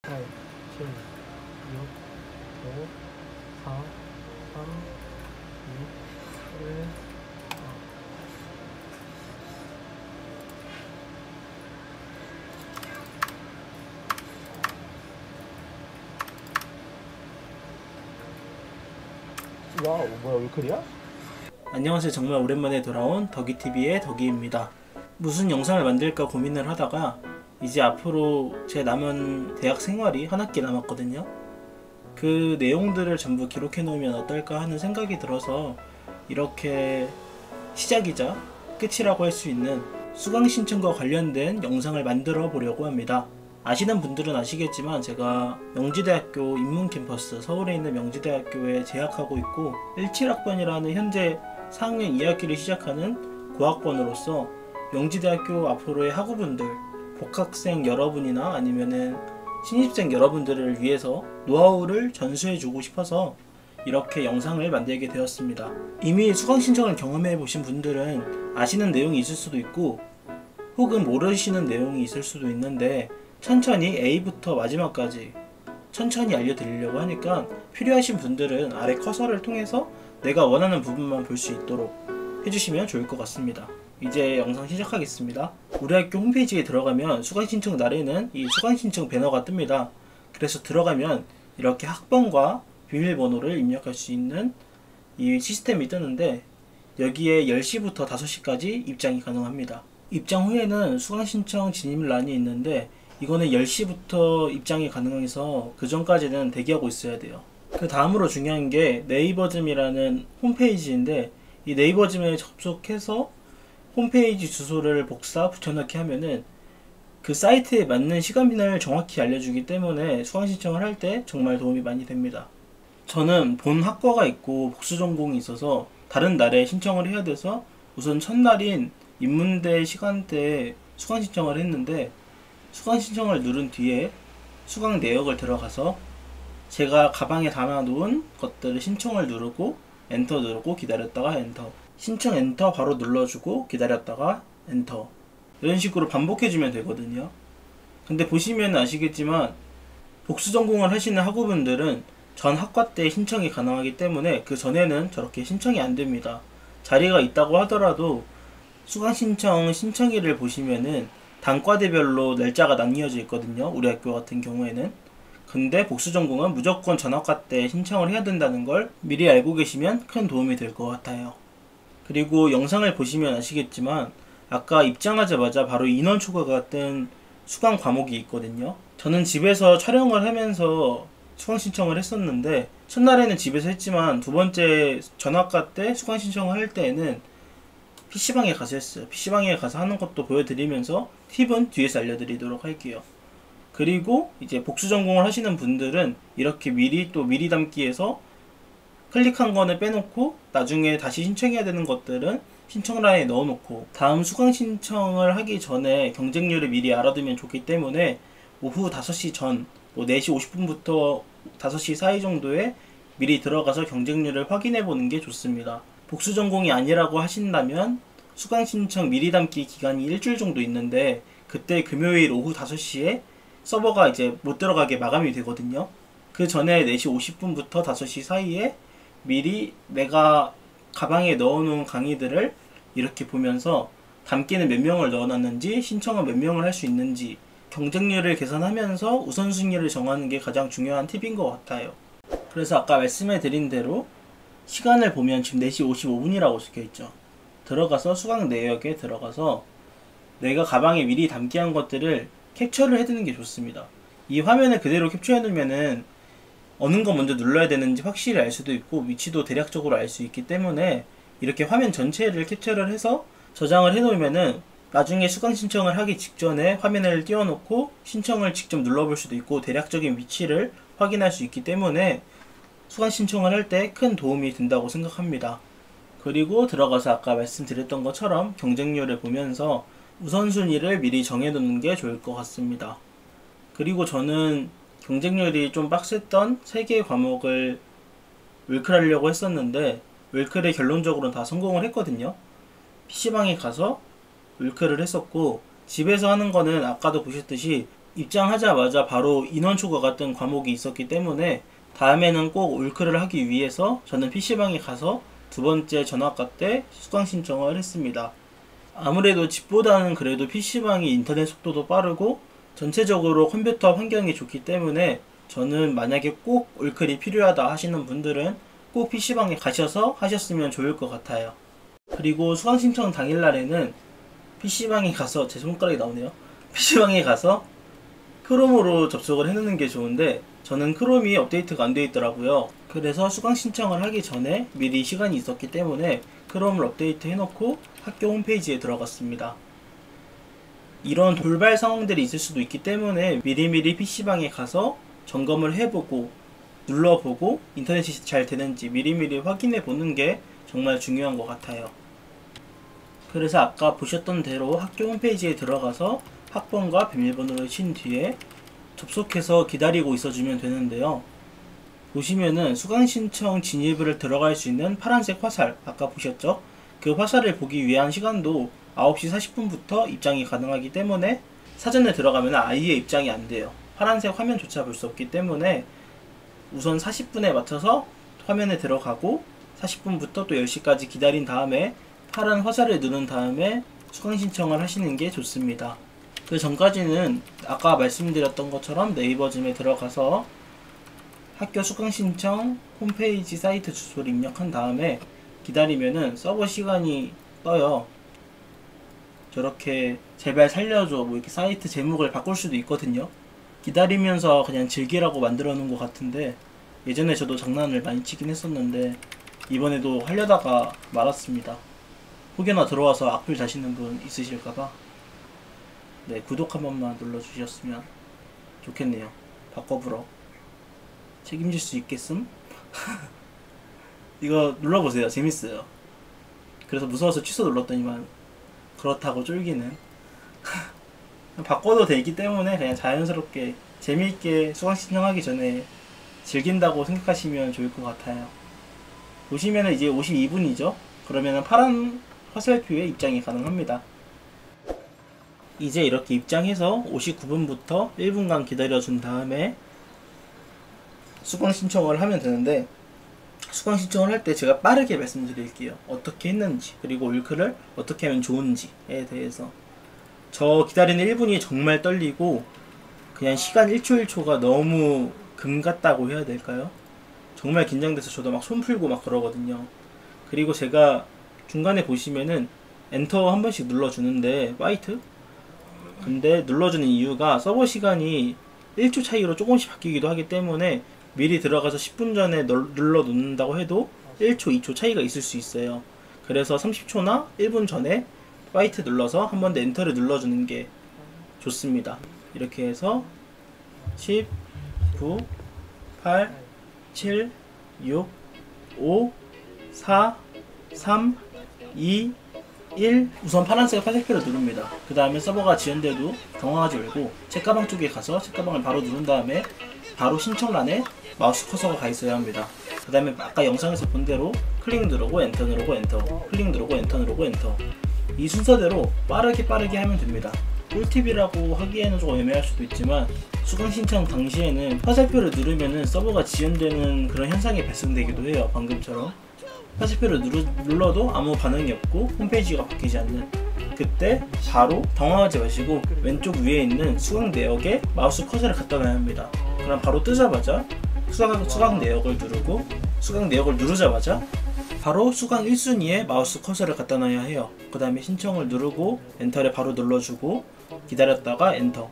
8, 7, 6, 5, 4, 3, 2, 1. 와우, 뭐야, 울클이야? 안녕하세요. 정말 오랜만에 돌아온 덕이TV의 덕이입니다. 무슨 영상을 만들까 고민을 하다가 이제 앞으로 제 남은 대학 생활이 한 학기 남았거든요. 그 내용들을 전부 기록해 놓으면 어떨까 하는 생각이 들어서 이렇게 시작이자 끝이라고 할 수 있는 수강 신청과 관련된 영상을 만들어 보려고 합니다. 아시는 분들은 아시겠지만 제가 명지대학교 인문캠퍼스 서울에 있는 명지대학교에 재학하고 있고 17학번이라는 현재 4학년 2학기를 시작하는 고학번으로서 명지대학교 앞으로의 학우분들, 복학생 여러분이나 아니면은 신입생 여러분들을 위해서 노하우를 전수해주고 싶어서 이렇게 영상을 만들게 되었습니다. 이미 수강 신청을 경험해 보신 분들은 아시는 내용이 있을 수도 있고 혹은 모르시는 내용이 있을 수도 있는데 천천히 A부터 마지막까지 천천히 알려드리려고 하니까 필요하신 분들은 아래 커서를 통해서 내가 원하는 부분만 볼 수 있도록 해주시면 좋을 것 같습니다. 이제 영상 시작하겠습니다. 우리 학교 홈페이지에 들어가면 수강신청 날에는 이 수강신청 배너가 뜹니다. 그래서 들어가면 이렇게 학번과 비밀번호를 입력할 수 있는 이 시스템이 뜨는데 여기에 10시부터 5시까지 입장이 가능합니다. 입장 후에는 수강신청 진입란이 있는데 이거는 10시부터 입장이 가능해서 그 전까지는 대기하고 있어야 돼요. 그 다음으로 중요한 게 네이버즘이라는 홈페이지인데 이 네이버즘에 접속해서 홈페이지 주소를 복사 붙여넣기 하면은 그 사이트에 맞는 시간을 정확히 알려주기 때문에 수강신청을 할 때 정말 도움이 많이 됩니다. 저는 본 학과가 있고 복수 전공이 있어서 다른 날에 신청을 해야 돼서 우선 첫날인 인문대 시간대에 수강신청을 했는데 수강신청을 누른 뒤에 수강 내역을 들어가서 제가 가방에 담아놓은 것들을 신청을 누르고 엔터 누르고 기다렸다가 엔터, 신청 엔터 바로 눌러주고 기다렸다가 엔터, 이런 식으로 반복해주면 되거든요. 근데 보시면 아시겠지만 복수 전공을 하시는 학우분들은 전 학과 때 신청이 가능하기 때문에 그 전에는 저렇게 신청이 안 됩니다. 자리가 있다고 하더라도 수강 신청일을 보시면은 단과대별로 날짜가 나뉘어져 있거든요. 우리 학교 같은 경우에는. 근데 복수 전공은 무조건 전학과 때 신청을 해야 된다는 걸 미리 알고 계시면 큰 도움이 될 것 같아요. 그리고 영상을 보시면 아시겠지만 아까 입장하자마자 바로 인원 초과가 뜬 수강 과목이 있거든요. 저는 집에서 촬영을 하면서 수강 신청을 했었는데 첫날에는 집에서 했지만 두 번째 전학과 때 수강 신청을 할 때에는 PC방에 가서 했어요. PC방에 가서 하는 것도 보여드리면서 팁은 뒤에서 알려드리도록 할게요. 그리고 이제 복수 전공을 하시는 분들은 이렇게 미리 담기에서 클릭한 거는 빼놓고 나중에 다시 신청해야 되는 것들은 신청란에 넣어놓고 다음 수강 신청을 하기 전에 경쟁률을 미리 알아두면 좋기 때문에 오후 5시 전, 4시 50분부터 5시 사이 정도에 미리 들어가서 경쟁률을 확인해 보는 게 좋습니다. 복수 전공이 아니라고 하신다면 수강 신청 미리 담기 기간이 일주일 정도 있는데 그때 금요일 오후 5시에 서버가 이제 못 들어가게 마감이 되거든요. 그 전에 4시 50분부터 5시 사이에 미리 내가 가방에 넣어놓은 강의들을 이렇게 보면서 담기는 몇 명을 넣어놨는지 신청은 몇 명을 할 수 있는지 경쟁률을 계산하면서 우선순위를 정하는 게 가장 중요한 팁인 것 같아요. 그래서 아까 말씀해 드린 대로 시간을 보면 지금 4시 55분이라고 적혀있죠. 들어가서 수강 내역에 들어가서 내가 가방에 미리 담기한 것들을 캡처를 해두는 게 좋습니다. 이 화면을 그대로 캡처해 놓으면은 어느 거 먼저 눌러야 되는지 확실히 알 수도 있고 위치도 대략적으로 알 수 있기 때문에 이렇게 화면 전체를 캡처를 해서 저장을 해 놓으면은 나중에 수강 신청을 하기 직전에 화면을 띄워놓고 신청을 직접 눌러볼 수도 있고 대략적인 위치를 확인할 수 있기 때문에 수강 신청을 할 때 큰 도움이 된다고 생각합니다. 그리고 들어가서 아까 말씀드렸던 것처럼 경쟁률을 보면서 우선순위를 미리 정해놓는 게 좋을 것 같습니다. 그리고 저는 경쟁률이 좀 빡셌던 3개의 과목을 윌클하려고 했었는데 윌클에 결론적으로는 다 성공을 했거든요. PC방에 가서 윌클을 했었고 집에서 하는 거는 아까도 보셨듯이 입장하자마자 바로 인원 초과가 뜬 과목이 있었기 때문에 다음에는 꼭 올클을 하기 위해서 저는 PC방에 가서 두 번째 전학과 때 수강 신청을 했습니다. 아무래도 집보다는 그래도 PC방이 인터넷 속도도 빠르고 전체적으로 컴퓨터 환경이 좋기 때문에 저는 만약에 꼭 올클이 필요하다 하시는 분들은 꼭 PC방에 가셔서 하셨으면 좋을 것 같아요. 그리고 수강 신청 당일날에는 PC방에 가서, 제 손가락이 나오네요. PC방에 가서 크롬으로 접속을 해놓는 게 좋은데 저는 크롬이 업데이트가 안 되어 있더라고요. 그래서 수강 신청을 하기 전에 미리 시간이 있었기 때문에 크롬을 업데이트 해놓고 학교 홈페이지에 들어갔습니다. 이런 돌발 상황들이 있을 수도 있기 때문에 미리미리 PC방에 가서 점검을 해보고 눌러보고 인터넷이 잘 되는지 미리미리 확인해 보는 게 정말 중요한 것 같아요. 그래서 아까 보셨던 대로 학교 홈페이지에 들어가서 학번과 비밀번호를 친 뒤에 접속해서 기다리고 있어주면 되는데요. 보시면은 수강신청 진입을 들어갈 수 있는 파란색 화살, 아까 보셨죠? 그 화살을 보기 위한 시간도 9시 40분부터 입장이 가능하기 때문에 사전에 들어가면 아예 입장이 안 돼요. 파란색 화면조차 볼 수 없기 때문에 우선 40분에 맞춰서 화면에 들어가고 40분부터 또 10시까지 기다린 다음에 파란 화살을 누른 다음에 수강 신청을 하시는 게 좋습니다. 그 전까지는 아까 말씀드렸던 것처럼 네이버즘에 들어가서 학교 수강 신청 홈페이지 사이트 주소를 입력한 다음에 기다리면은 서버 시간이 떠요. 저렇게 제발 살려줘 뭐 이렇게 사이트 제목을 바꿀 수도 있거든요. 기다리면서 그냥 즐기라고 만들어 놓은 것 같은데 예전에 저도 장난을 많이 치긴 했었는데 이번에도 하려다가 말았습니다. 혹여나 들어와서 악플 다시는 분 있으실까봐 네, 구독 한 번만 눌러주셨으면 좋겠네요. 바꿔불어 책임질 수 있겠음? 이거 눌러보세요. 재밌어요. 그래서 무서워서 취소 눌렀더니만 그렇다고 쫄기는 바꿔도 되기 때문에 그냥 자연스럽게 재미있게 수강 신청하기 전에 즐긴다고 생각하시면 좋을 것 같아요. 보시면은 이제 52분이죠. 그러면은 파란 화살표에 입장이 가능합니다. 이제 이렇게 입장해서 59분부터 1분간 기다려준 다음에 수강 신청을 하면 되는데 수강 신청을 할 때 제가 빠르게 말씀드릴게요. 어떻게 했는지 그리고 올클을 어떻게 하면 좋은지에 대해서. 저 기다리는 1분이 정말 떨리고 그냥 시간 1초 1초가 너무 금 같다고 해야 될까요? 정말 긴장돼서 저도 막 손 풀고 막 그러거든요. 그리고 제가 중간에 보시면은 엔터 한 번씩 눌러주는데 파이트? 근데 눌러주는 이유가 서버 시간이 1초 차이로 조금씩 바뀌기도 하기 때문에 미리 들어가서 10분 전에 눌러 놓는다고 해도 1초, 2초 차이가 있을 수 있어요. 그래서 30초나 1분 전에 파이트 눌러서 한 번 더 엔터를 눌러주는 게 좋습니다. 이렇게 해서 10, 9, 8, 7, 6, 5, 4, 3, 2, 1 우선 파란색 화살표를 누릅니다. 그 다음에 서버가 지연돼도 당황하지 말고 책가방 쪽에 가서 책가방을 바로 누른 다음에 바로 신청란에 마우스 커서가 가 있어야 합니다. 그 다음에 아까 영상에서 본 대로 클릭 누르고 엔터 누르고 엔터, 클릭 누르고 엔터 누르고 엔터, 이 순서대로 빠르게 하면 됩니다. 꿀팁이라고 하기에는 조금 애매할 수도 있지만 수강 신청 당시에는 화살표를 누르면은 서버가 지연되는 그런 현상이 발생되기도 해요. 방금처럼 화살표를 눌러도 아무 반응이 없고 홈페이지가 바뀌지 않는, 그때 바로 당황하지 마시고 왼쪽 위에 있는 수강 내역에 마우스 커서를 갖다 놔야 합니다. 그럼 바로 뜨자마자 수강 내역을 누르고 수강 내역을 누르자마자 바로 수강 1순위에 마우스 커서를 갖다 놔야 해요. 그 다음에 신청을 누르고 엔터를 바로 눌러주고 기다렸다가 엔터,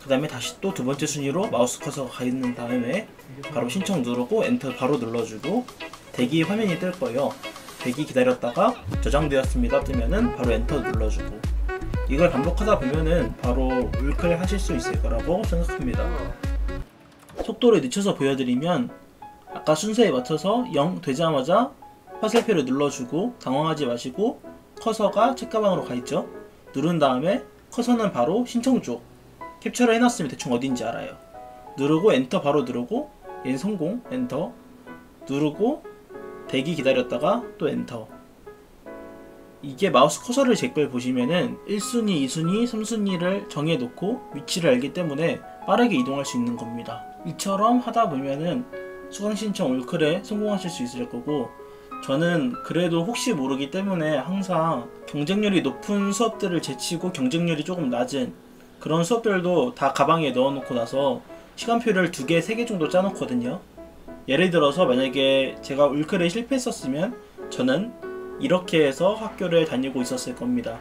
그 다음에 다시 또 두 번째 순위로 마우스 커서가 가 있는 다음에 바로 신청 누르고 엔터 바로 눌러주고 대기 화면이 뜰 거예요. 대기 기다렸다가 저장되었습니다 뜨면은 바로 엔터 눌러주고, 이걸 반복하다 보면은 바로 올클 하실 수 있을 거라고 생각합니다. 속도를 늦춰서 보여드리면 아까 순서에 맞춰서 0 되자마자 화살표를 눌러주고 당황하지 마시고 커서가 책가방으로 가있죠. 누른 다음에 커서는 바로 신청 쪽 캡처를 해놨으면 대충 어딘지 알아요. 누르고 엔터 바로 누르고 얘는 성공 엔터 누르고 대기 기다렸다가 또 엔터, 이게 마우스 커서를 제 걸 보시면은 1순위, 2순위, 3순위를 정해놓고 위치를 알기 때문에 빠르게 이동할 수 있는 겁니다. 이처럼 하다 보면은 수강신청 올클에 성공하실 수 있을 거고, 저는 그래도 혹시 모르기 때문에 항상 경쟁률이 높은 수업들을 제치고 경쟁률이 조금 낮은 그런 수업들도 다 가방에 넣어놓고 나서 시간표를 2개, 3개 정도 짜놓거든요. 예를 들어서 만약에 제가 올클에 실패했었으면 저는 이렇게 해서 학교를 다니고 있었을 겁니다.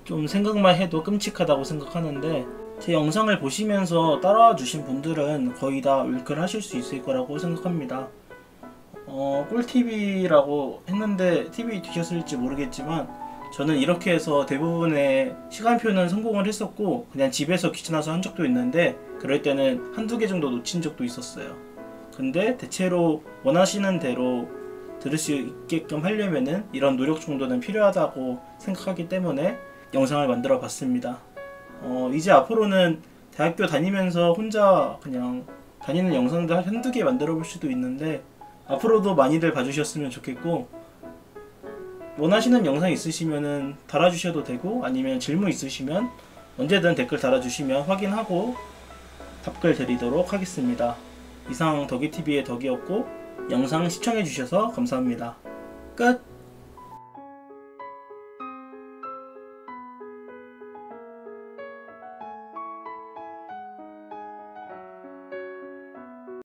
좀 생각만 해도 끔찍하다고 생각하는데, 제 영상을 보시면서 따라와 주신 분들은 거의 다 올클 하실 수 있을 거라고 생각합니다. 꿀TV라고 했는데 TV 되셨을지 모르겠지만 저는 이렇게 해서 대부분의 시간표는 성공을 했었고, 그냥 집에서 귀찮아서 한 적도 있는데 그럴 때는 한두 개 정도 놓친 적도 있었어요. 근데 대체로 원하시는 대로 들을 수 있게끔 하려면은 이런 노력 정도는 필요하다고 생각하기 때문에 영상을 만들어 봤습니다. 이제 앞으로는 대학교 다니면서 혼자 그냥 다니는 영상들 한두 개 만들어 볼 수도 있는데, 앞으로도 많이들 봐주셨으면 좋겠고, 원하시는 영상 있으시면은 달아주셔도 되고, 아니면 질문 있으시면 언제든 댓글 달아주시면 확인하고 답글 드리도록 하겠습니다. 이상 덕이TV의 덕이었고, 영상 시청해주셔서 감사합니다. 끝!